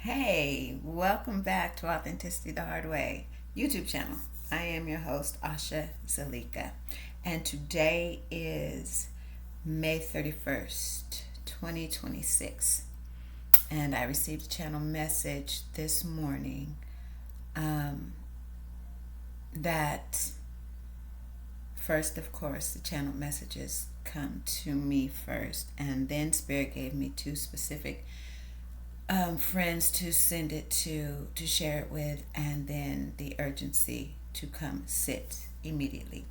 Hey, welcome back to Authenticity the Hard Way YouTube channel. I am your host, Asha Zalika, and today is May 31st, 2026. And I received a channel message this morning that first, of course, the channel messages come to me first, and then Spirit gave me two specific friends to send it to share it with, and then the urgency to come sit immediately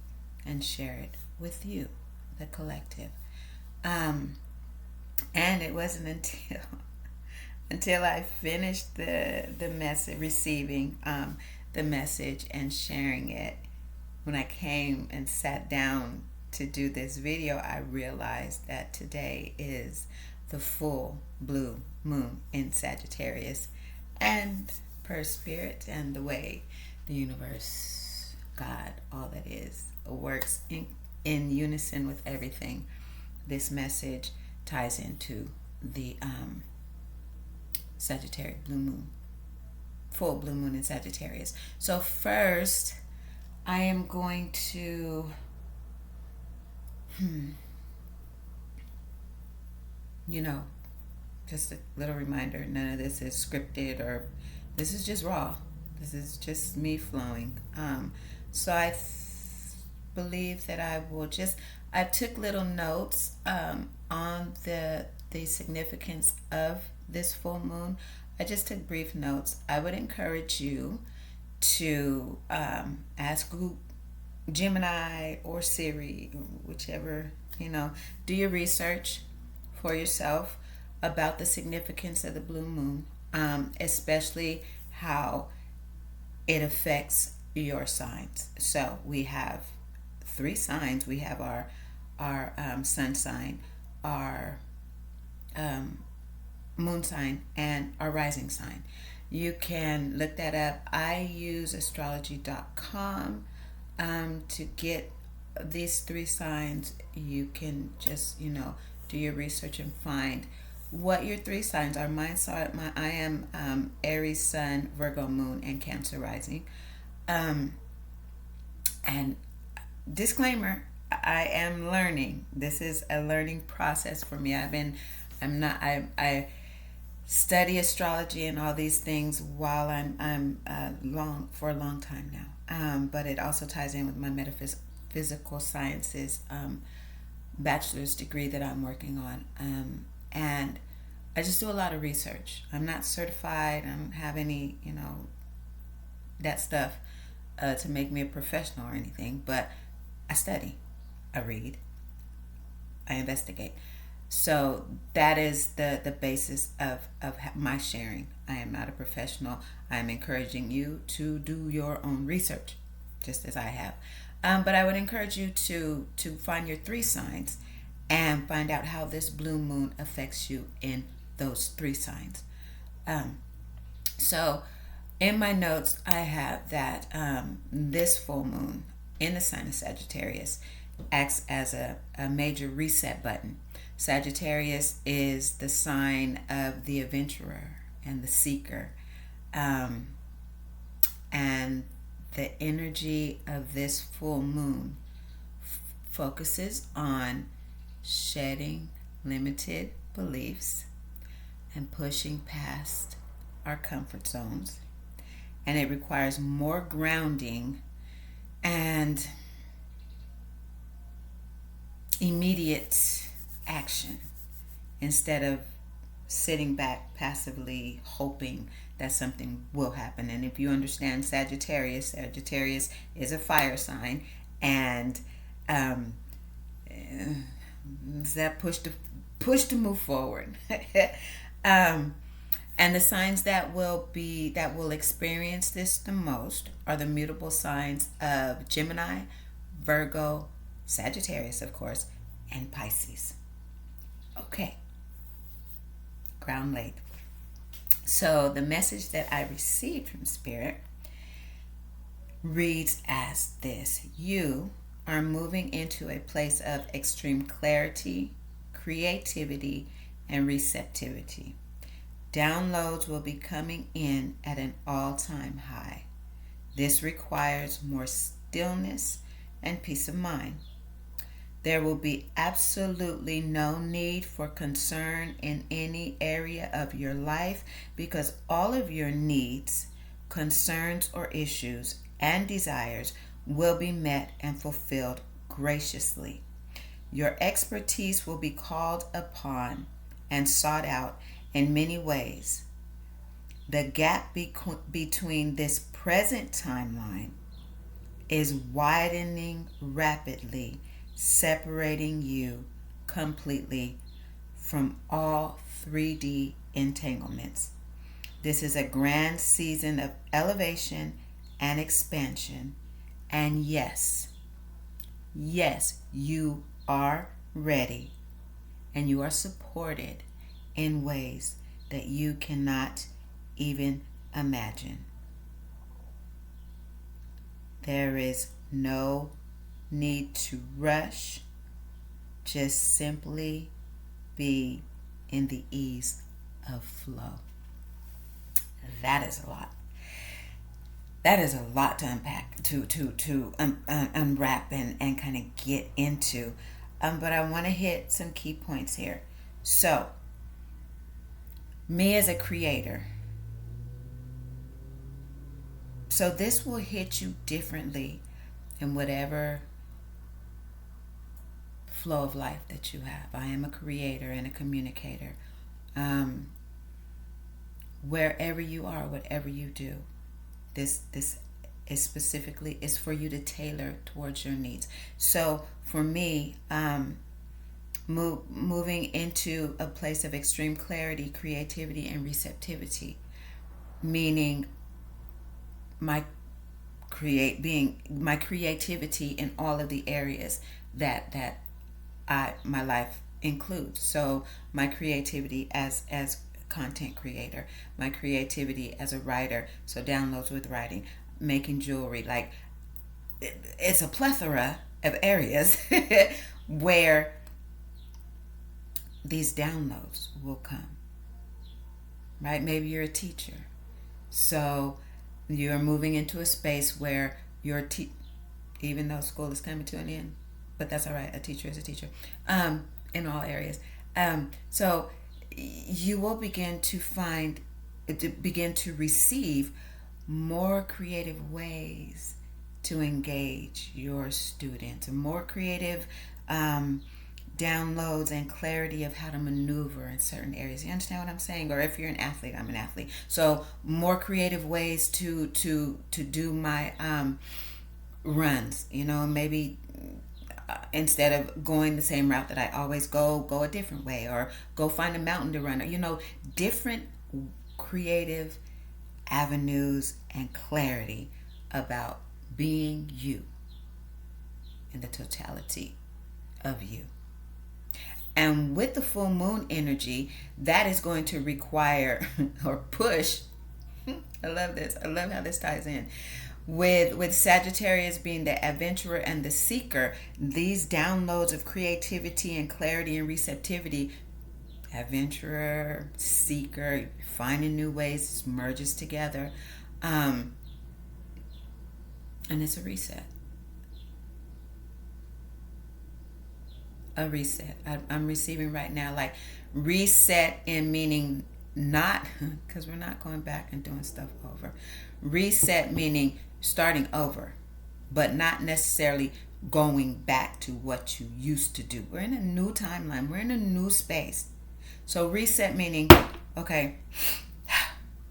and share it with you, the collective. And it wasn't until I finished the message, receiving the message and sharing it, when I came and sat down to do this video, I realized that today is the full blue moon in Sagittarius, and per spirit and the way the universe, God, all that is, works in unison with everything, this message ties into the Sagittarius blue moon, full blue moon in Sagittarius. So first, I am going to just a little reminder, none of this is scripted, or this is just raw. This is just me flowing. So I believe that I took little notes on the significance of this full moon. I just took brief notes. I would encourage you to ask Gemini or Siri, whichever, do your research for yourself about the significance of the blue moon, especially how it affects your signs. So we have three signs. We have our sun sign, our moon sign, and our rising sign. You can look that up. I use astrology.com to get these three signs. You can just do your research and find what your three signs are. I am Aries sun, Virgo moon, and Cancer rising. And disclaimer, I am learning. This is a learning process for me. I study astrology and all these things while I'm for a long time now. But it also ties in with my metaphysical sciences bachelor's degree that I'm working on. And I just do a lot of research. I'm not certified. I don't have any, that stuff to make me a professional or anything. But I study, I read, I investigate. So that is the basis of my sharing. I am not a professional. I am encouraging you to do your own research, just as I have. But I would encourage you to find your three signs and find out how this blue moon affects you in those three signs. So in my notes, I have that this full moon in the sign of Sagittarius acts as a major reset button. Sagittarius is the sign of the adventurer and the seeker. And the energy of this full moon focuses on shedding limited beliefs and pushing past our comfort zones. And it requires more grounding and immediate action instead of sitting back passively hoping that something will happen. And if you understand Sagittarius is a fire sign, and that push to move forward. And the signs that will experience this the most are the mutable signs of Gemini, Virgo, Sagittarius, of course, and Pisces. Okay, ground laid. So the message that I received from Spirit reads as this: you are moving into a place of extreme clarity, creativity, and receptivity. Downloads will be coming in at an all-time high. This requires more stillness and peace of mind. There will be absolutely no need for concern in any area of your life because all of your needs, concerns, or issues and desires will be met and fulfilled graciously. Your expertise will be called upon and sought out in many ways. The gap between this present timeline is widening rapidly, separating you completely from all 3D entanglements. This is a grand season of elevation and expansion. And yes, you are ready and you are supported in ways that you cannot even imagine. There is no need to rush. Just simply be in the ease of flow. That is a lot. That is a lot to unpack, to unwrap and kind of get into. But I want to hit some key points here. So, me as a creator. So this will hit you differently in whatever flow of life that you have. I am a creator and a communicator. Wherever you are, whatever you do, this is specifically is for you to tailor towards your needs. So for me, moving into a place of extreme clarity, creativity, and receptivity, meaning my creativity in all of the areas that my life includes. So my creativity as content creator, my creativity as a writer, so downloads with writing, making jewelry, like it's a plethora of areas where these downloads will come. Right? Maybe you're a teacher. So you're moving into a space where your even though school is coming to an end, but that's all right. A teacher is a teacher, in all areas. So you will begin to receive more creative ways to engage your students, more creative downloads and clarity of how to maneuver in certain areas. You understand what I'm saying? Or if you're an athlete, I'm an athlete. So more creative ways to do my runs. You know, maybe instead of going the same route that I always go a different way, or go find a mountain to run. Or, you know, different creative avenues and clarity about being you in the totality of you. And with the full moon energy, that is going to require or push. I love this. I love how this ties in. With Sagittarius being the adventurer and the seeker, these downloads of creativity and clarity and receptivity, adventurer, seeker, finding new ways, merges together. And it's a reset. A reset. I'm receiving right now, like reset in meaning not, because we're not going back and doing stuff over. Reset meaning starting over, but not necessarily going back to what you used to do. We're in a new timeline. We're in a new space. So reset meaning, okay,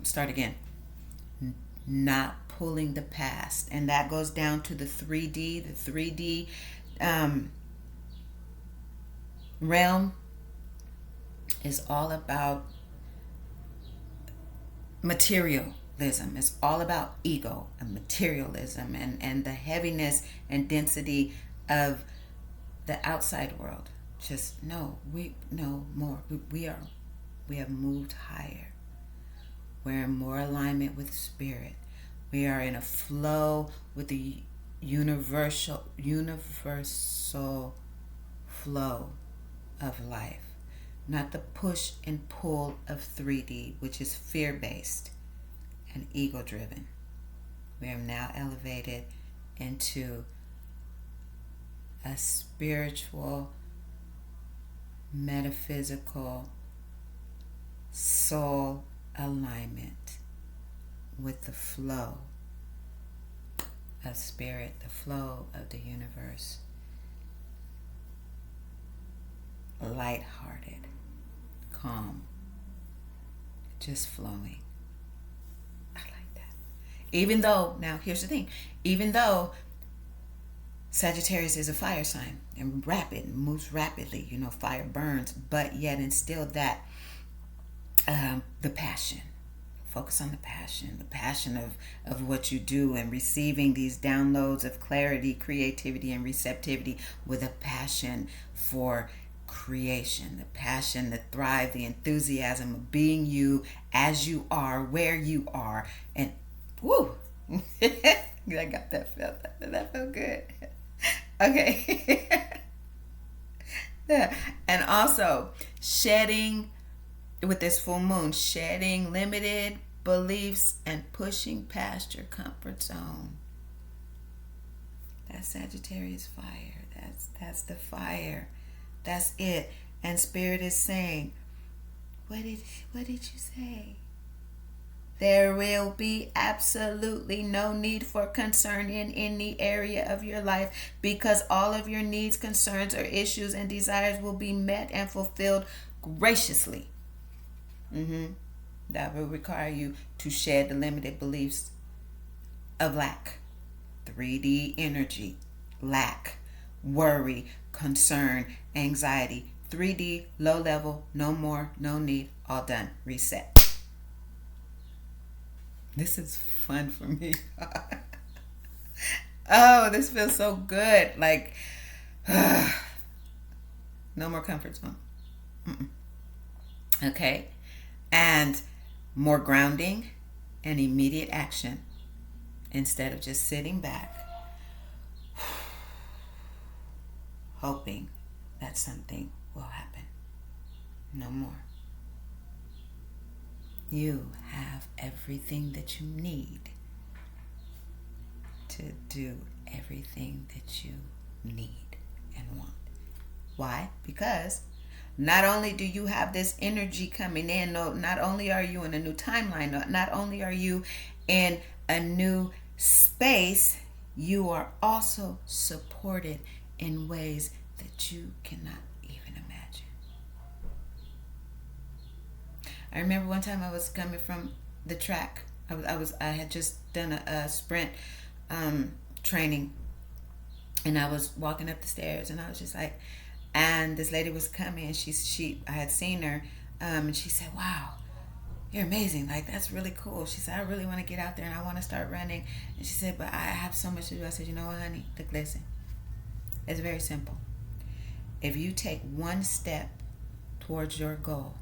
start again. Not pulling the past. And that goes down to the 3D. The 3D realm is all about materialism. It's all about ego and materialism and the heaviness and density of the outside world. Just we know more. We have moved higher. We're in more alignment with spirit. We are in a flow with the universal flow of life. not the push and pull of 3D, which is fear-based and ego-driven. We are now elevated into a spiritual, metaphysical, soul alignment with the flow of spirit, the flow of the universe. Light-hearted, calm, just flowing. I like that. Even though, now here's the thing, even though Sagittarius is a fire sign and rapid, moves rapidly, fire burns, but yet instill that the passion. Focus on the passion of what you do, and receiving these downloads of clarity, creativity, and receptivity with a passion for creation, the passion, the thrive, the enthusiasm of being you as you are, where you are, and woo, I got that felt good. Okay. Yeah. And also shedding, with this full moon, shedding limited beliefs and pushing past your comfort zone. That's Sagittarius fire. That's the fire. That's it. And Spirit is saying, what did you say? There will be absolutely no need for concern in any area of your life, because all of your needs, concerns, or issues and desires will be met and fulfilled graciously. That will require you to shed the limited beliefs of lack, 3D energy, lack, worry, concern, anxiety, 3D, low level, no more, no need, all done, reset. This is fun for me. Oh, this feels so good. Like, no more comfort zone. Okay. And more grounding and immediate action instead of just sitting back hoping that something will happen. No more. You have everything that you need to do everything that you need and want. Why? Because not only do you have this energy coming in, not only are you in a new timeline, not only are you in a new space, you are also supported in ways that you cannot even imagine. I remember one time I was coming from the track. I had just done a sprint training, and I was walking up the stairs, and I was just like, and this lady was coming, and I had seen her, and she said, "Wow, you're amazing. Like, that's really cool." She said, "I really want to get out there and I want to start running." And she said, "But I have so much to do." I said, "You know what, honey? Look, listen. It's very simple. If you take one step towards your goal,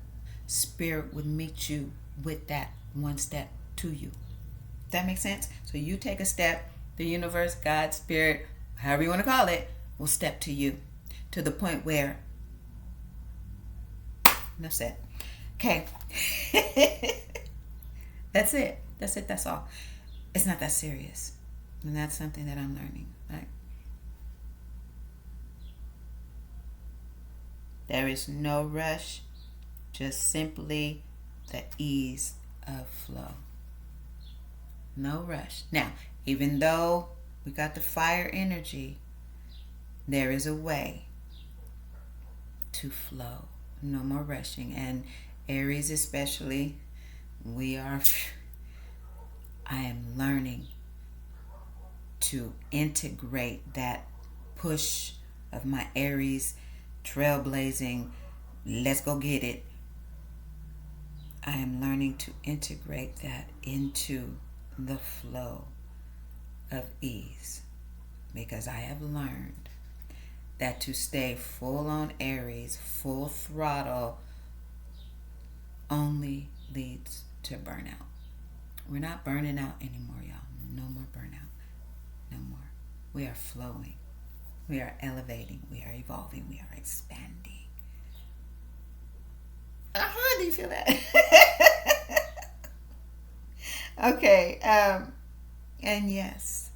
Spirit would meet you with that one step to you." Does that make sense? So you take a step, the universe, God, Spirit, however you want to call it, will step to you, to the point where, enough said. Okay. That's it. That's all. It's not that serious. And that's something that I'm learning. Right? There is no rush, just simply the ease of flow. No rush. Now, even though we got the fire energy, there is a way to flow. No more rushing. And Aries especially, I am learning to integrate that push of my Aries trailblazing, let's go get it. I am learning to integrate that into the flow of ease, because I have learned that to stay full on Aries, full throttle, only leads to burnout. We're not burning out anymore, y'all. No more burnout. No more. We are flowing. We are elevating. We are evolving. We are expanding. Do you feel that? Okay. And yes,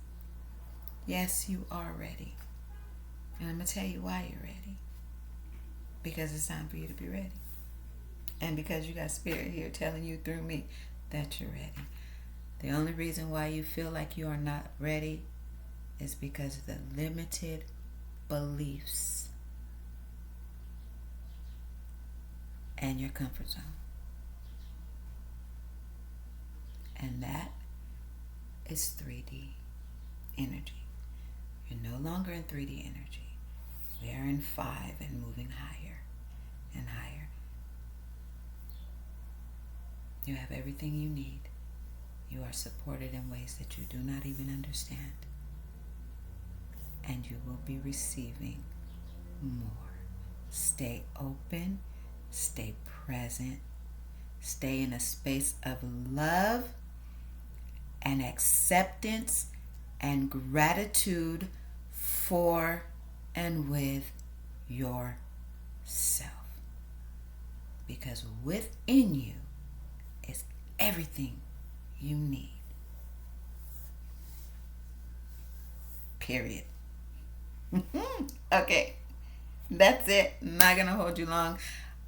you are ready. And I'm going to tell you why you're ready. Because it's time for you to be ready. And because you got spirit here telling you through me that you're ready. The only reason why you feel like you are not ready is because of the limited beliefs and your comfort zone. And that is 3D energy. You're no longer in 3D energy. We are in 5 and moving higher and higher. You have everything you need. You are supported in ways that you do not even understand. And you will be receiving more. Stay open. Stay present. Stay in a space of love and acceptance and gratitude for and with yourself. Because within you is everything you need. Period. Okay. That's it. I'm not going to hold you long.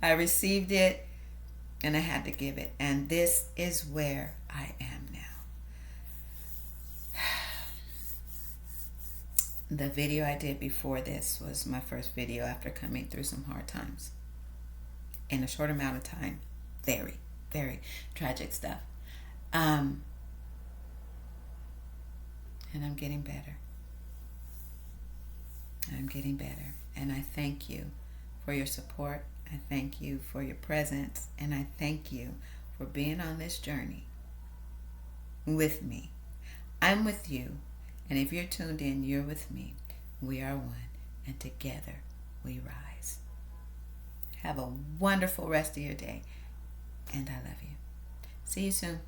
I received it and I had to give it. And this is where I am now. The video I did before this was my first video after coming through some hard times. In a short amount of time. Very, very tragic stuff. And I'm getting better. I'm getting better. And I thank you for your support. I thank you for your presence. And I thank you for being on this journey with me. I'm with you. And if you're tuned in, you're with me. We are one. And together we rise. Have a wonderful rest of your day. And I love you. See you soon.